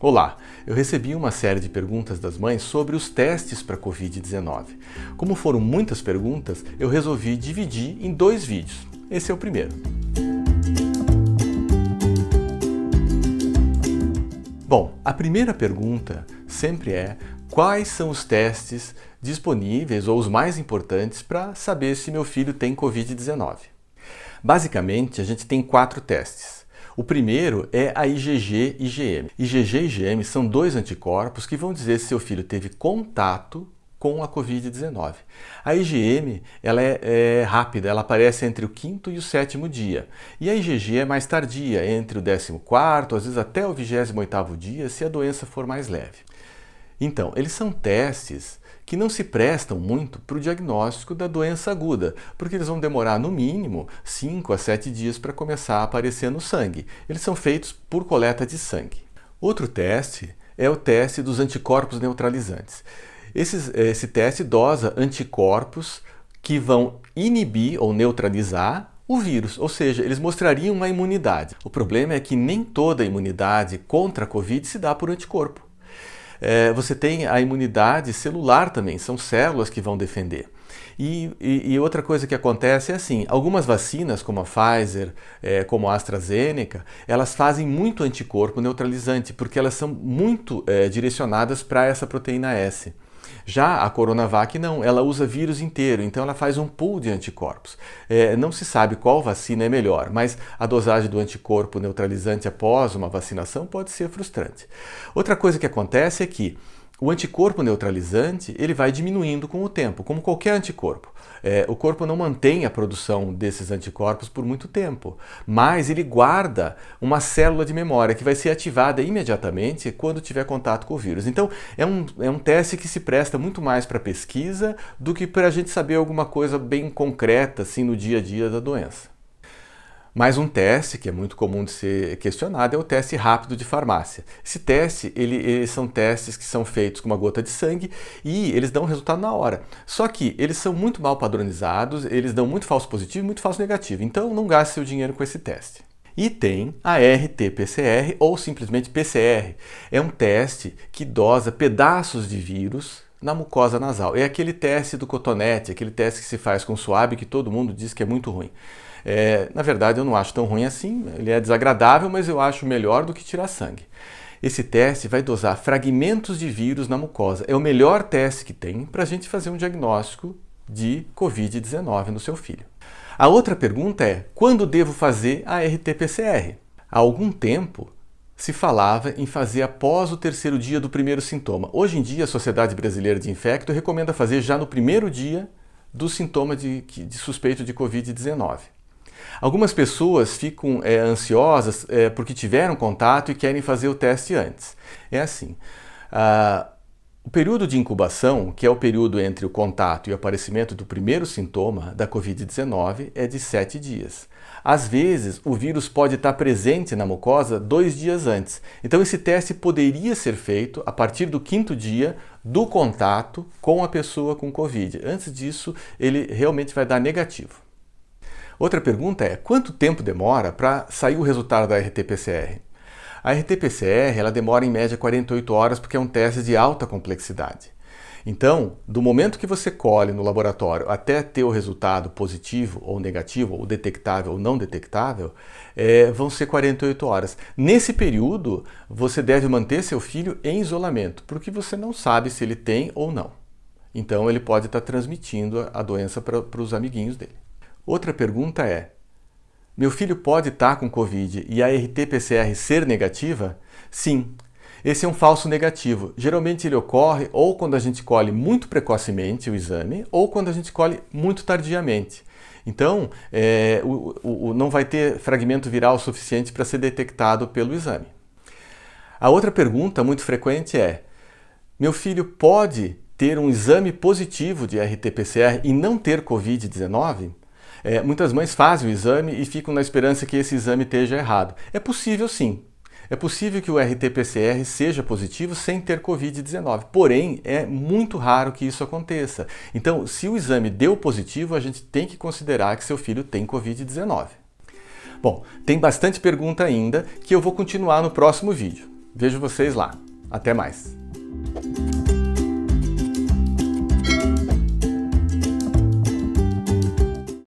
Olá, eu recebi uma série de perguntas das mães sobre os testes para Covid-19. Como foram muitas perguntas, eu resolvi dividir em 2 vídeos. Esse é o primeiro. Bom, a primeira pergunta sempre é: quais são os testes disponíveis ou os mais importantes para saber se meu filho tem Covid-19? Basicamente, a gente tem 4 testes. O primeiro é a IgG e IgM. IgG e IgM são 2 anticorpos que vão dizer se seu filho teve contato com a Covid-19. A IgM ela é rápida, ela aparece entre o 5º e o 7º dia. E a IgG é mais tardia, entre o 14º, às vezes até o 28º dia, se a doença for mais leve. Então, eles são testes que não se prestam muito para o diagnóstico da doença aguda, porque eles vão demorar no mínimo 5 a 7 dias para começar a aparecer no sangue. Eles são feitos por coleta de sangue. Outro teste é o teste dos anticorpos neutralizantes. Esse teste dosa anticorpos que vão inibir ou neutralizar o vírus, ou seja, eles mostrariam uma imunidade. O problema é que nem toda a imunidade contra a Covid se dá por anticorpo. Você tem a imunidade celular também, são células que vão defender. E outra coisa que acontece é assim, algumas vacinas, como a Pfizer, como a AstraZeneca, elas fazem muito anticorpo neutralizante, porque elas são muito direcionadas para essa proteína S. Já a Coronavac não, ela usa vírus inteiro, então ela faz um pool de anticorpos. Não se sabe qual vacina é melhor, mas a dosagem do anticorpo neutralizante após uma vacinação pode ser frustrante. Outra coisa que acontece é que o anticorpo neutralizante ele vai diminuindo com o tempo, como qualquer anticorpo. O corpo não mantém a produção desses anticorpos por muito tempo, mas ele guarda uma célula de memória que vai ser ativada imediatamente quando tiver contato com o vírus. Então, é um teste que se presta muito mais para pesquisa do que para a gente saber alguma coisa bem concreta assim, no dia a dia da doença. Mais um teste que é muito comum de ser questionado é o teste rápido de farmácia. Esse teste, eles são testes que são feitos com uma gota de sangue e eles dão resultado na hora. Só que eles são muito mal padronizados, eles dão muito falso positivo e muito falso negativo. Então não gaste seu dinheiro com esse teste. E tem a RT-PCR ou simplesmente PCR. É um teste que dosa pedaços de vírus na mucosa nasal. É aquele teste do cotonete, aquele teste que se faz com suave que todo mundo diz que é muito ruim. Na verdade, eu não acho tão ruim assim, ele é desagradável, mas eu acho melhor do que tirar sangue. Esse teste vai dosar fragmentos de vírus na mucosa. É o melhor teste que tem para a gente fazer um diagnóstico de Covid-19 no seu filho. A outra pergunta é: quando devo fazer a RT-PCR? Há algum tempo se falava em fazer após o 3º dia do primeiro sintoma. Hoje em dia, a Sociedade Brasileira de Infecto recomenda fazer já no primeiro dia do sintoma de suspeito de Covid-19. Algumas pessoas ficam ansiosas porque tiveram contato e querem fazer o teste antes. É assim, o período de incubação, que é o período entre o contato e o aparecimento do primeiro sintoma da Covid-19, é de 7 dias. Às vezes, o vírus pode estar presente na mucosa 2 dias antes. Então, esse teste poderia ser feito a partir do 5º dia do contato com a pessoa com Covid. Antes disso, ele realmente vai dar negativo. Outra pergunta é: quanto tempo demora para sair o resultado da RT-PCR? A RT-PCR ela demora em média 48 horas porque é um teste de alta complexidade. Então, do momento que você colhe no laboratório até ter o resultado positivo ou negativo, ou detectável ou não detectável, vão ser 48 horas. Nesse período, você deve manter seu filho em isolamento, porque você não sabe se ele tem ou não. Então, ele pode estar transmitindo a doença para os amiguinhos dele. Outra pergunta é: meu filho pode estar com Covid e a RT-PCR ser negativa? Sim. Esse é um falso negativo. Geralmente ele ocorre ou quando a gente colhe muito precocemente o exame ou quando a gente colhe muito tardiamente. Então, não vai ter fragmento viral suficiente para ser detectado pelo exame. A outra pergunta muito frequente é: meu filho pode ter um exame positivo de RT-PCR e não ter Covid-19? Muitas mães fazem o exame e ficam na esperança que esse exame esteja errado. É possível sim. É possível que o RT-PCR seja positivo sem ter Covid-19, porém é muito raro que isso aconteça. Então, se o exame deu positivo, a gente tem que considerar que seu filho tem Covid-19. Bom, tem bastante pergunta ainda que eu vou continuar no próximo vídeo. Vejo vocês lá. Até mais!